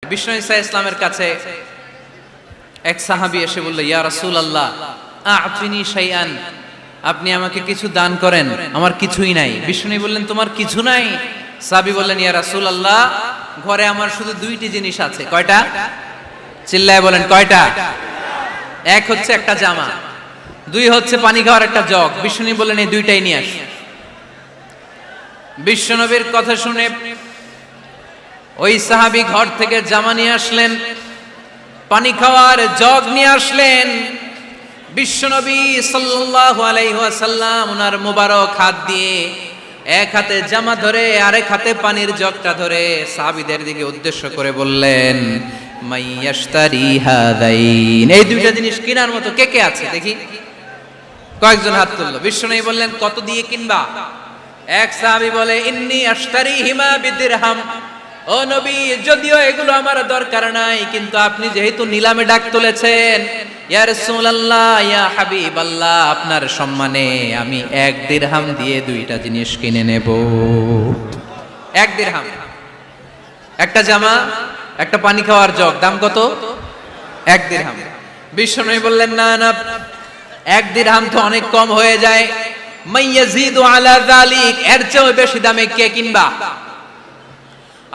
বিষ্ণু ঈসা ইসলামের কাছে এক সাহাবী এসে বলল, ইয়া রাসূলুল্লাহ আ'তিনি শাইআন, আপনি আমাকে কিছু দান করেন, আমার কিছুই নাই। বিষ্ণু বললেন, তোমার কিছু নাই? সাহাবী বললেন, ইয়া রাসূলুল্লাহ ঘরে আমার শুধু দুইটি জিনিস আছে। কয়টা? চিল্লায় বলেন, কয়টা? এক হচ্ছে একটা জামা, দুই হচ্ছে পানি খাওয়ার একটা জগ। বিষ্ণু বললেন, এই দুইটাই নিয়ে আস। বিশ্বনবীর কথা শুনে ওই সাহাবী ঘর থেকে জামা নিয়ে আসলেন, পানি খাওয়ার জগ নিয়ে আসলেন। বিশ্বনবী সাল্লাল্লাহু আলাইহি ওয়াসাল্লাম ওনার মোবারক হাত দিয়ে এক হাতে জামা ধরে আরেক হাতে পানির জগটা ধরে সাহাবীদের দিকে উদ্দেশ্য করে বললেন, মাইয়াশতারি হাদাইন, এই দুইটা জিনিস কেনার মতো কে কে আছে দেখি? কয়েকজন হাত তুললো। বিশ্বনবী বললেন, কত দিয়ে কিনবা? এক সাহাবী বলে, ইন্নী আশতারিহিমা বিদিরহাম, ও নবী যদিও এগুলো আমার দরকার নাই, কিন্তু আপনি যেহেতু নিলামে ডাক তুলেছেন, ইয়া রাসূলুল্লাহ ইয়া হাবিবাল্লাহ, আপনার সম্মানে আমি 1 দিরহাম দিয়ে দুইটা জিনিস কিনে নেব। 1 দিরহাম, একটা জামা, একটা পানি খাওয়ার জগ, দাম কত? 1 দিরহাম। বিশ্বনবী বললেন, না না, 1 দিরহাম তো অনেক কম হয়ে যায়, মাইয়াজিদু আলা যালিক, এর চেয়ে বেশি দামে কে কিনবা?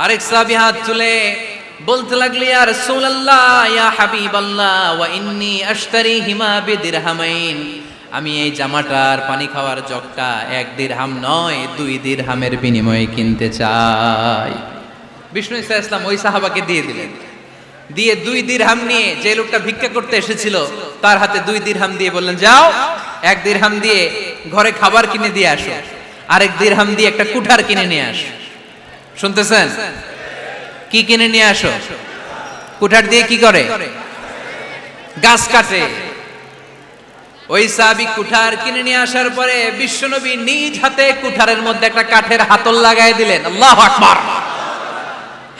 আরেক সাহাবী হাত তুলে বলতে লাগলো, ইয়া রাসূলুল্লাহ ইয়া হাবিবাল্লাহ ওয়া ইন্নী আশতারিহিমা বিদিরহামাইন, আমি এই জামাটার পানি খাওয়ার জগটা 1 দিরহাম নয় 2 দিরহামের বিনিময়ে কিনতে চাই। বিষ্ণু ঈসা ইসলাম ওই সাহাবাকে দিয়ে দিলেন। দিয়ে 2 দিরহাম নিয়ে যে লোকটা ভিক্ষা করতে এসেছিল তার হাতে 2 দিরহাম দিয়ে বললেন, যাও 1 দিরহাম দিয়ে ঘরে খাবার কিনে দিয়ে আসো, আরেক দিরহাম দিয়ে একটা কুঠার কিনে নিয়ে আসো। শুনতেছেন? কি কিনে নিয়ে আসো? কুঠার দিয়ে কি করে? গাছ কাটে। ওই সাহাবী কুঠার কিনে নিয়ে আসার পরে বিশ্বনবী নিজ হাতে কুঠারের মধ্যে একটা কাঠের হাতল লাগাই দিলেন। আল্লাহু আকবার!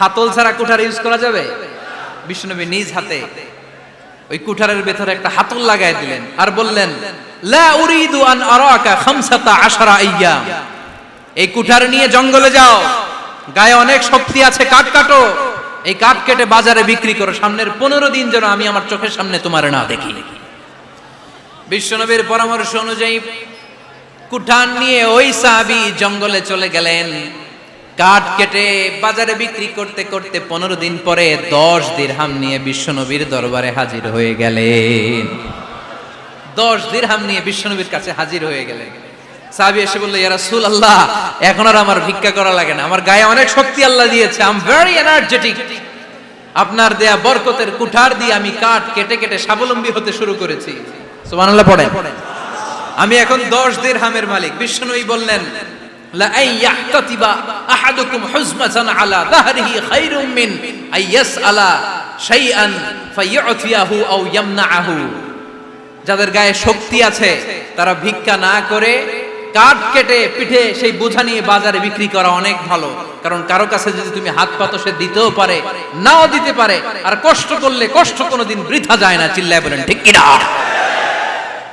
হাতল ছাড়া কুঠার ইউজ করা যাবে? বিশ্বনবী নিজ হাতে ওই কুঠারের ভেতরে একটা হাতল লাগাই দিলেন আর বললেন, লা উরিদু আন আরাকা 15 আইয়াম, এই কুঠার নিয়ে জঙ্গলে যাও, গায়ে অনেক শক্তি আছে, কাঠ কাটো, এই কাঠ কেটে বাজারে বিক্রি করো, সামনের 15 দিন যেন আমি আমার চোখের সামনে তোমার না দেখি। বিশ্বনবীর পরামর্শ অনুযায়ী কুঠার নিয়ে ওই সাহাবী জঙ্গলে চলে গেলেন। কাঠ কেটে বাজারে বিক্রি করতে করতে 15 দিন পরে 10 দিরহাম নিয়ে বিশ্বনবীর দরবারে হাজির হয়ে গেলেন। 10 দিরহাম নিয়ে বিশ্বনবীর কাছে হাজির হয়ে গেলেন। সাহাবী এসে বলল, ইয়া রাসূলুল্লাহ এখন আর আমার ভিক্ষা করা লাগে না, আমার গায়ে অনেক শক্তি আল্লাহ দিয়েছে, আই এম ভেরি এনার্জেটিক, আপনার দেয়া বরকতের কুঠার দিয়ে আমি কাঠ কেটে কেটে স্বাবলম্বী হতে শুরু করেছি। সুবহানাল্লাহ পড়েন। আমি এখন 10 দিরহামের মালিক। বিশ্বনবী বললেন, লা আইয়াহতাতিবা আহাদুকুম হুজমাতান আলা যাহরিহি খায়রুম মিন আইয়াসআলা শাইআন ফায়ু'তিয়াহু আও ইয়ামনাহু, যাদের গায়ে শক্তি আছে তারা ভিক্ষা না করে কাঠ কেটে পিঠে সেই বোঝা নিয়ে বাজারে বিক্রি করা অনেক ভালো, কারণ কারো কাছে যদি তুমি হাত পাতো সে দিতেও পারে নাও দিতে পারে, আর কষ্ট করলে কষ্ট কোনোদিন বৃথা যায় না। চিল্লায় বলেন ঠিক কিনা?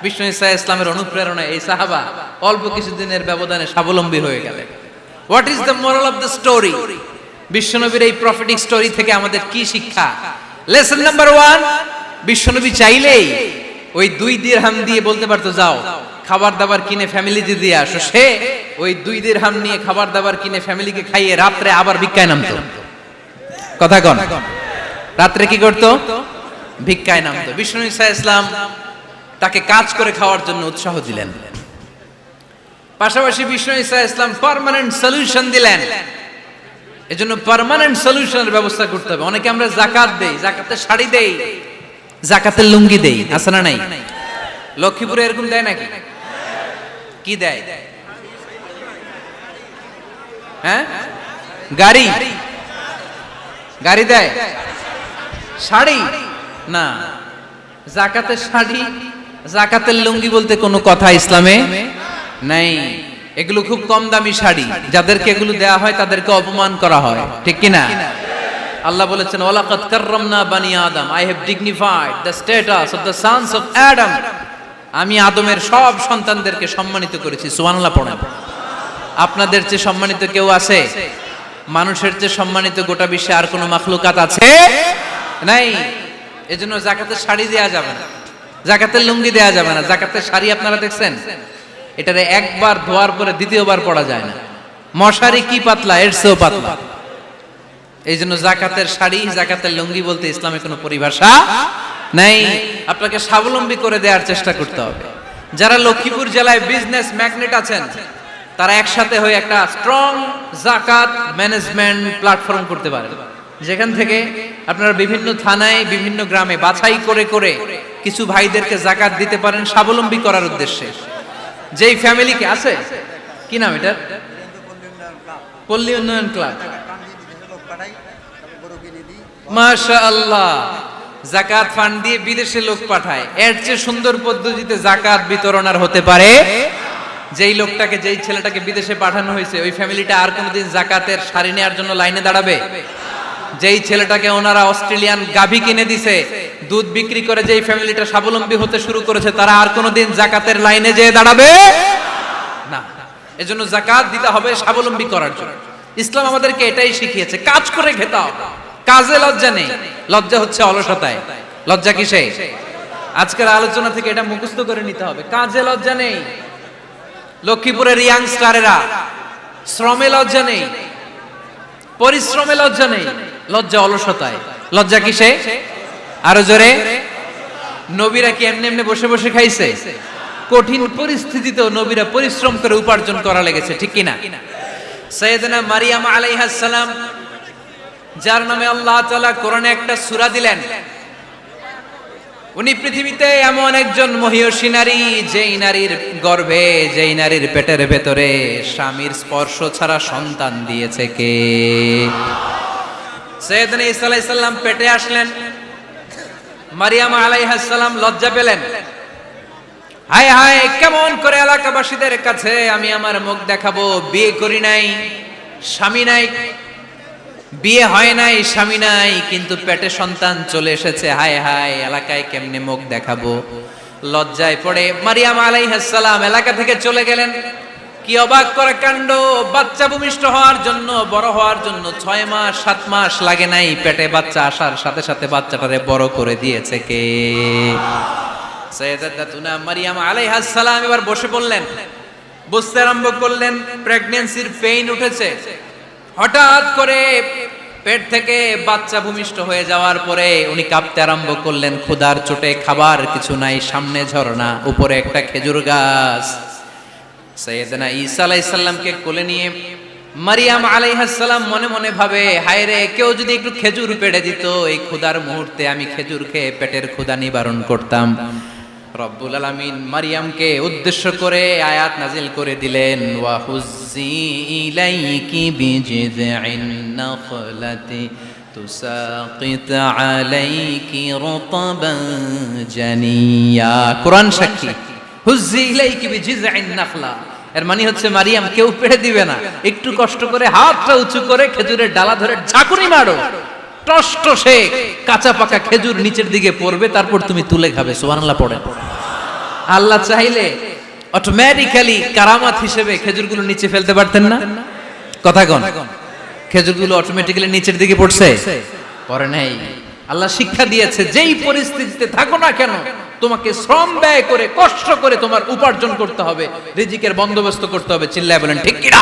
বিষ্ণু ঈসা ইসলামের অনুপ্রেরণায় এই সাহাবা অল্প কিছুদিনের ব্যবধানে স্বাবলম্বী হয়ে গেলেন। What is the moral of the story? বিশ্বনবীর এই প্রফেটিক স্টোরি থেকে আমাদের কি শিক্ষা? লেসন নাম্বার 1, বিশ্বনবী চাইলেই ওই 2 দিরহাম দিয়ে বলতে পারতো, যাও খাবার দাবার কিনে ফ্যামিলিতে দিয়ে আসো। সে ওই 2 দিরহাম নিয়ে খাবার দাবার কিনে ফ্যামিলিকে খাইয়ে রাত্রে আবার ভিক্ষায় নামতো। কথা কন, রাত্রে কি করতো? ভিক্ষায় নামতো। বিষ্ণু ঈসা ইসলাম তাকে কাজ করে খাওয়ার জন্য উৎসাহ দিলেন। পাশাপাশি বিষ্ণু ঈসা ইসলাম পার্মানেন্ট সলিউশন দিলেন। এজন্য পার্মানেন্ট সলিউশনের ব্যবস্থা করতে হবে। অনেকে আমরা যাকাত দেই, যাকাতের শাড়ি দেই, যাকাতের লুঙ্গি দেই, আছে না নাই? লক্ষ্মীপুরে এরকম দেয় নাকি? কি দেয়? হ্যাঁ, গাড়ি, গাড়ি দেয়, শাড়ি না। যাকাতের শাড়ি, যাকাতের লুঙ্গি বলতে কোনো কথা ইসলামে নাই। এগুলো খুব কম দামি শাড়ি, যাদেরকে এগুলো দেয়া হয় তাদেরকে অপমান করা হয়, ঠিক কিনা? আল্লাহ বলেছেন, ওয়ালাকাদ কাররামনা বানি আদম, I have dignified the status of the sons of Adam, আমি আদমের সব সন্তানদেরকে সম্মানিত করেছি। সুবহানাল্লাহ পড়েন। আপনাদের চেয়ে সম্মানিত কেউ আছে? মানুষের চেয়ে সম্মানিত গোটা বিশ্বে আর কোনো মাখলুকাত আছে নাই। এজন্য যাকাতের শাড়ি দেয়া যাবে না, যাকাতের লুঙ্গি দেয়া যাবে না। যাকাতের শাড়ি আপনারা দেখছেন, এটারে একবার ধোয়ার পরে দ্বিতীয়বার পরা যায় না। মশারি কি পাতলা, এর চেয়েও পাতলা। এই জন্য যাকাতের শাড়ি, যাকাতের লুঙ্গি বলতে ইসলামে কোনো পরিভাষা নাই। আপনাকে স্বাবলম্বী করে দেওয়ার চেষ্টা করতে হবে। যারা লক্ষ্মীপুর জেলায় বিজনেস ম্যাগনেট আছেন, তারা একসাথে হয়ে একটা স্ট্রং যাকাত ম্যানেজমেন্ট প্ল্যাটফর্ম করতে পারেন, যেখান থেকে আপনারা বিভিন্ন থানায়, বিভিন্ন গ্রামে বাছাই করে করে কিছু ভাইদেরকে যাকাত দিতে পারেন স্বাবলম্বী করার উদ্দেশ্যে। যেই ফ্যামিলিকে আছে, কি নাম এটা, পল্লী উন্নয়ন ক্লাব, মাশাআল্লাহ, যাকাত ফান্ড দিয়ে বিদেশে লোক পাঠায়। এর চেয়ে সুন্দর পদ্ধতিতে যাকাত বিতরণ আর হতে পারে? যেই লোকটাকে, যেই ছেলেটাকে বিদেশে পাঠানো হয়েছে, ওই ফ্যামিলিটা আর কোনোদিন যাকাতের শাড়ি নেওয়ার জন্য লাইনে দাঁড়াবে? যেই ছেলেটাকে ওনারা অস্ট্রেলিয়ান গাভী কিনে দিছে, দুধ বিক্রি করে যেই ফ্যামিলিটা স্বাবলম্বী হতে শুরু করেছে, তারা আর কোনোদিন যাকাতের লাইনে যেয়ে দাঁড়াবে না। এজন্য যাকাত দিতে হবে স্বাবলম্বী করার জন্য। ইসলাম আমাদেরকে এটাই শিখিয়েছে, কাজ করে খেতে হবে। কাজে লজ্জা নেই, লজ্জা হচ্ছে অলসতায়। লজ্জা কিসে? আজকের আলোচনা থেকে এটা মুখস্থ করে নিতে হবে, কাজে লজ্জা নেই। লক্ষ্মীপুরের ইয়াংস্টারেরা শ্রমে লজ্জা নেই, পরিশ্রমে লজ্জা নেই, লজ্জা অলসতায়। লজ্জা কিসে? আরো জোরে। নবীরা কি এমনি এমনি বসে বসে খাইছে? কঠিন পরিস্থিতিতেও নবীরা পরিশ্রম করে উপার্জন করা লেগেছে, ঠিক কিনা? সাইয়েদনা মারিয়াম আলাইহিস সালাম, যার নামে আল্লাহ তাআলা কোরআনে একটা সূরা দিলেন, উনি পৃথিবীতে এমন একজন মহিয়সী নারী, যেই নারীর গর্ভে, যেই নারীর পেটের ভেতরে স্বামীর স্পর্শ ছাড়া সন্তান দিয়েছে কে? সাইয়েদনা ঈসা আলাইহিস সালাম পেটে আসলেন। মারিয়াম আলাইহিস সালাম লজ্জা পেলেন। হায় হায়, কেমন করে এলাকাবাসীদের কাছে আমি আমার মুখ দেখাবো? বিয়ে করি নাই, স্বামী নাই, বিয়ে হয় নাই, স্বামী নাই, কিন্তু পেটে সন্তান চলে এসেছে। হায় হায়, এলাকায় কেমনে মুখ দেখাবো? লজ্জায় পড়ে মারিয়াম আলাইহিস সালাম এলাকা থেকে চলে গেলেন। কি অবাক করা কাণ্ড! বাচ্চা ভূমিষ্ঠ হওয়ার জন্য, বড় হওয়ার জন্য 6 মাস 7 মাস লাগে নাই, পেটে বাচ্চা আসার সাথে সাথে বাচ্চাটারে বড় করে দিয়েছে কে? সাইয়েদাতুনা মারিয়াম আলাইহিস সালাম এবার বসে পড়লেন, বুঝতে আরম্ভ করলেন প্রেগন্যান্সির পেইন উঠেছে। হঠাৎ করে পেট থেকে বাচ্চা ভূমিষ্ঠ হয়ে যাওয়ার পরে উনি কাঁপতে আরম্ভ করলেন। ক্ষুধার চোটে খাবার কিছু নাই, সামনে ঝর্ণা, উপরে একটা খেজুর গাছ। সাইয়েদনা ঈসা আলাইহিস সালামকে কোলে নিয়ে মারিয়াম আলাইহিস সালাম মনে মনে ভাবে, হায় রে, কেউ যদি একটু খেজুর পেড়ে দিত, এই ক্ষুধার মুহূর্তে আমি খেজুর খেয়ে পেটের ক্ষুধা নিবারণ করতাম। রব্বুল আলামিন মারিয়ামকে উদ্দেশ্য করে আয়াত নাজিল করে দিলেন, ওয়া হুজ্জি ইলাইকি বিজিযিন নাখলাতি তুসাকিত আলাইকি রতবান জানিয়া। কোরআন সাক্ষী, হুজ্জি ইলাইকি বিজিযিন নাখলা, এর মানে হচ্ছে মারিয়াম, কেউ পেড়ে দিবে না, একটু কষ্ট করে হাতটা উঁচু করে খেজুরের ডালা ধরে ঝাঁকুনি মারো, টসটসে কাঁচা পাকা খেজুর নিচের দিকে পড়বে, তারপর তুমি তুলে খাবে। সুবহানাল্লাহ পড়েন। আল্লাহ চাইলে অটোমেটিক্যালি কারামাত হিসেবে খেজুরগুলো নিচে ফেলতে পারতেন না? কথা কোন? খেজুরগুলো অটোমেটিক্যালি নিচের দিকে পড়ছে? পড়ে নাই। আল্লাহ শিক্ষা দিয়েছে, যেই পরিস্থিতিতে থাকো না কেন, তোমাকে শ্রম ব্যয় করে, কষ্ট করে তোমার উপার্জন করতে হবে, রিজিকের বন্দোবস্ত করতে হবে। চিল্লায় বলেন ঠিক কিনা?